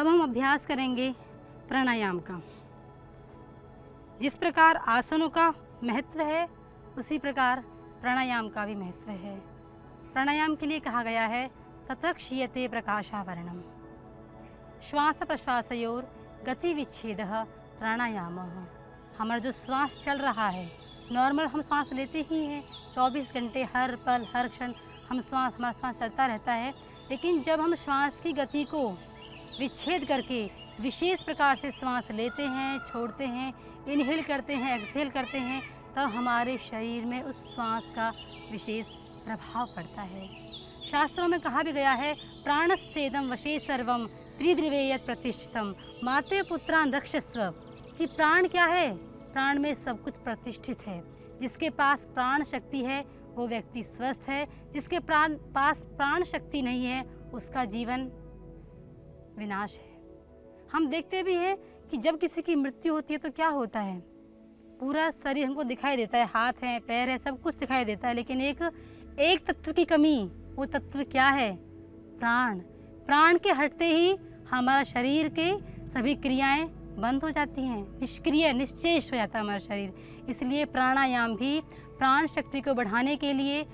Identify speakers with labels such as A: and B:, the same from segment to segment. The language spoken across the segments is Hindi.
A: अब हम अभ्यास करेंगे प्राणायाम का। जिस प्रकार आसनों का महत्व है उसी प्रकार प्राणायाम का भी महत्व है। प्राणायाम के लिए कहा गया है ततः क्षीयते प्रकाशावरणम, श्वास प्रश्वासयोर गति विच्छेदः प्राणायामः। हमारा जो श्वास चल रहा है, नॉर्मल हम सांस लेते ही हैं 24 घंटे, हर पल हर क्षण हमारा श्वास चलता रहता है। लेकिन जब हम श्वास की गति को विच्छेद करके विशेष प्रकार से श्वास लेते हैं, छोड़ते हैं, इनहेल करते हैं, एक्सहेल करते हैं, तब हमारे शरीर में उस श्वास का विशेष प्रभाव पड़ता है। शास्त्रों में कहा भी गया है प्राणस्येदं वशे सर्वं त्रिद्रिवेयत् प्रतिष्ठितम् माते पुत्रान् रक्षस्व, कि प्राण क्या है? प्राण में सब कुछ प्रतिष्ठित है। जिसके पास प्राण शक्ति है वो व्यक्ति स्वस्थ है, जिसके पास प्राण शक्ति नहीं है उसका जीवन विनाश है। हम देखते भी हैं कि जब किसी की मृत्यु होती है तो क्या होता है, पूरा शरीर हमको दिखाई देता है, हाथ है, पैर है, सब कुछ दिखाई देता है, लेकिन एक तत्व की कमी, वो तत्व क्या है? प्राण। प्राण के हटते ही हमारा शरीर के सभी क्रियाएं बंद हो जाती हैं, निष्क्रिय निश्चेष हो जाता है हमारा शरीर। इसलिए प्राणायाम भी प्राण शक्ति को बढ़ाने के लिए,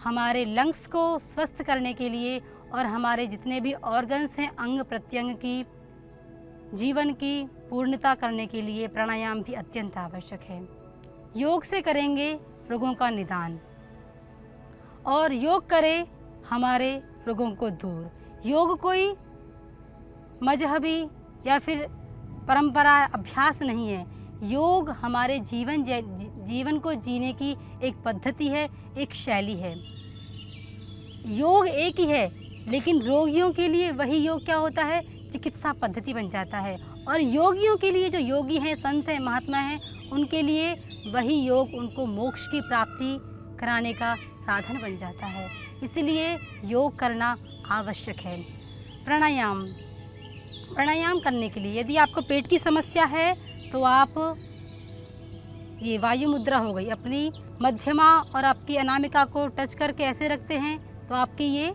A: हमारे लंग्स को स्वस्थ करने के लिए और हमारे जितने भी ऑर्गन्स हैं, अंग प्रत्यंग की जीवन की पूर्णता करने के लिए प्राणायाम भी अत्यंत आवश्यक है। योग से करेंगे रोगों का निदान और योग करें हमारे रोगों को दूर। योग कोई मजहबी या फिर परंपरा अभ्यास नहीं है। योग हमारे जीवन को जीने की एक पद्धति है, एक शैली है। योग एक ही है, लेकिन रोगियों के लिए वही योग क्या होता है? चिकित्सा पद्धति बन जाता है। और योगियों के लिए, जो योगी हैं, संत हैं, महात्मा हैं, उनके लिए वही योग उनको मोक्ष की प्राप्ति कराने का साधन बन जाता है। इसलिए योग करना आवश्यक है। प्राणायाम करने के लिए यदि आपको पेट की समस्या है तो आप ये वायु मुद्रा हो गई, अपनी मध्यमा और आपकी अनामिका को टच करके ऐसे रखते हैं तो आपकी ये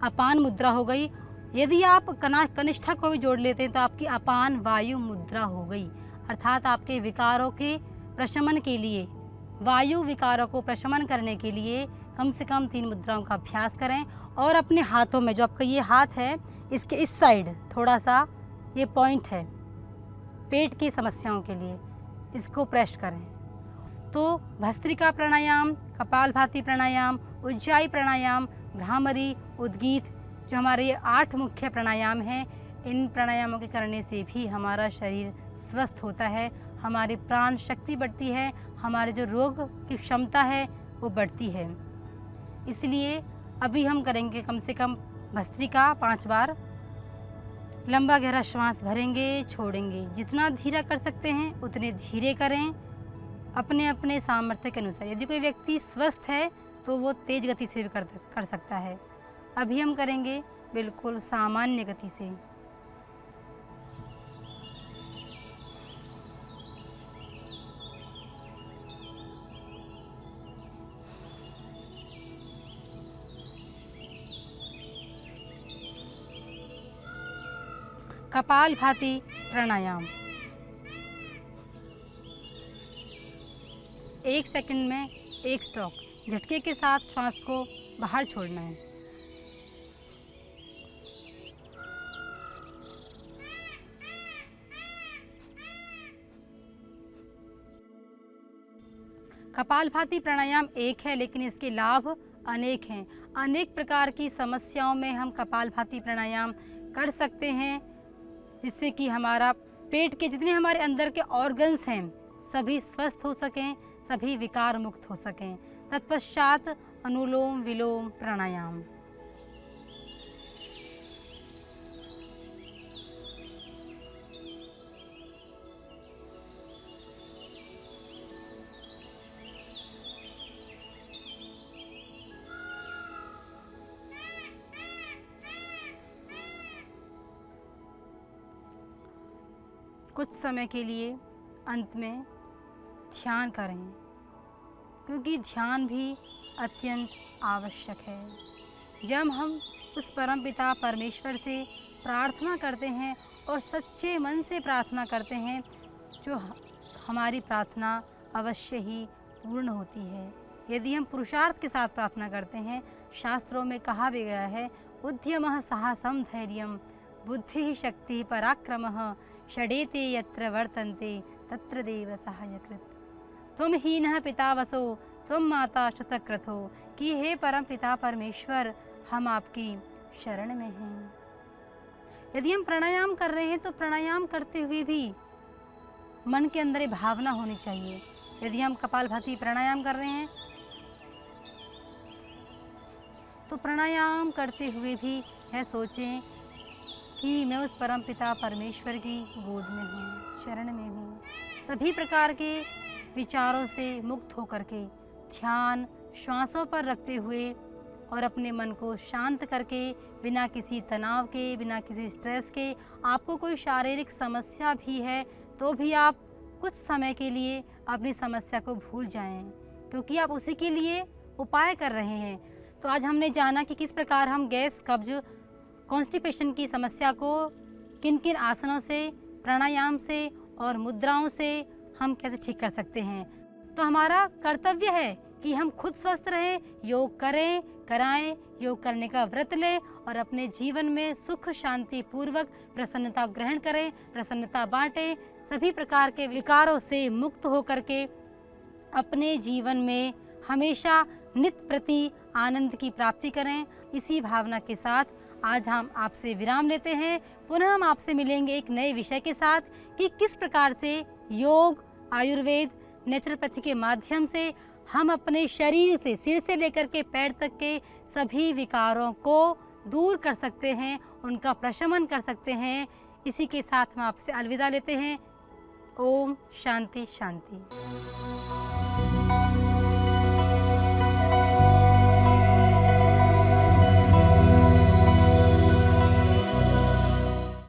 A: अपान मुद्रा हो गई। यदि आप कनिष्ठा को भी जोड़ लेते हैं तो आपकी अपान वायु मुद्रा हो गई। अर्थात आपके विकारों के प्रशमन के लिए, वायु विकारों को प्रशमन करने के लिए कम से कम 3 मुद्राओं का अभ्यास करें। और अपने हाथों में, जो आपका ये हाथ है, इसके इस साइड थोड़ा सा ये पॉइंट है पेट की समस्याओं के लिए, इसको प्रेस करें। तो भस्त्रिका प्राणायाम, कपालभाति प्राणायाम, उज्जाई प्राणायाम, भ्रामरी, उद्गीत, जो हमारे ये 8 मुख्य प्राणायाम हैं, इन प्राणायामों के करने से भी हमारा शरीर स्वस्थ होता है, हमारी प्राण शक्ति बढ़ती है, हमारे जो रोग की क्षमता है वो बढ़ती है। इसलिए अभी हम करेंगे कम से कम भस्त्रिका 5 बार। लंबा गहरा श्वास भरेंगे, छोड़ेंगे। जितना धीरा कर सकते हैं उतने धीरे करें, अपने अपने सामर्थ्य के अनुसार। यदि कोई व्यक्ति स्वस्थ है तो वो तेज गति से भी कर सकता है। अभी हम करेंगे बिल्कुल सामान्य गति से। कपालभाति प्राणायाम 1 सेकंड में 1 स्ट्रोक, झटके के साथ श्वास को बाहर छोड़ना है। कपालभाति प्राणायाम एक है, लेकिन इसके लाभ अनेक हैं। अनेक प्रकार की समस्याओं में हम कपालभाति प्राणायाम कर सकते हैं, जिससे कि हमारा पेट के जितने हमारे अंदर के ऑर्गन्स हैं सभी स्वस्थ हो सकें, सभी विकार मुक्त हो सकें। तत्पश्चात अनुलोम विलोम प्राणायाम। कुछ समय के लिए अंत में ध्यान करें, क्योंकि ध्यान भी अत्यंत आवश्यक है। जब हम उस परमपिता परमेश्वर से प्रार्थना करते हैं और सच्चे मन से प्रार्थना करते हैं, जो हमारी प्रार्थना अवश्य ही पूर्ण होती है। यदि हम पुरुषार्थ के साथ प्रार्थना करते हैं, शास्त्रों में कहा भी गया है, उद्यमः साहसं धैर्यं बुद्धि शक्ति पराक्रमः षडेते यत्र वर्तन्ते तत्र देव सहायकृत्। त्वं हीनः पिता वसो त्वं माता शतक्रथो, कि हे परम पिता परमेश्वर, हम आपकी शरण में हैं। यदि हम प्राणायाम कर रहे हैं तो प्राणायाम करते हुए भी मन के अंदर ये भावना होनी चाहिए। यदि हम कपालभाति प्राणायाम कर रहे हैं तो प्राणायाम करते हुए भी यह सोचें कि मैं उस परम पिता परमेश्वर की गोद में हूँ, शरण में हूँ। सभी प्रकार के विचारों से मुक्त होकर के ध्यान श्वासों पर रखते हुए और अपने मन को शांत करके, बिना किसी तनाव के, बिना किसी स्ट्रेस के, आपको कोई शारीरिक समस्या भी है तो भी आप कुछ समय के लिए अपनी समस्या को भूल जाएं, क्योंकि आप उसी के लिए उपाय कर रहे हैं। तो आज हमने जाना कि किस प्रकार हम गैस, कब्ज, कॉन्स्टिपेशन की समस्या को किन किन आसनों से, प्राणायाम से और मुद्राओं से हम कैसे ठीक कर सकते हैं। तो हमारा कर्तव्य है कि हम खुद स्वस्थ रहें, योग करें, कराएं, योग करने का व्रत लें और अपने जीवन में सुख शांति पूर्वक प्रसन्नता ग्रहण करें, प्रसन्नता बांटें, सभी प्रकार के विकारों से मुक्त होकर के अपने जीवन में हमेशा नित्य प्रति आनंद की प्राप्ति करें। इसी भावना के साथ आज हम आपसे विराम लेते हैं। पुनः हम आपसे मिलेंगे एक नए विषय के साथ कि किस प्रकार से योग, आयुर्वेद, नेचुरोपैथी के माध्यम से हम अपने शरीर से, सिर से लेकर के पैर तक के सभी विकारों को दूर कर सकते हैं, उनका प्रशमन कर सकते हैं। इसी के साथ हम आपसे अलविदा लेते हैं। ओम शांति शांति।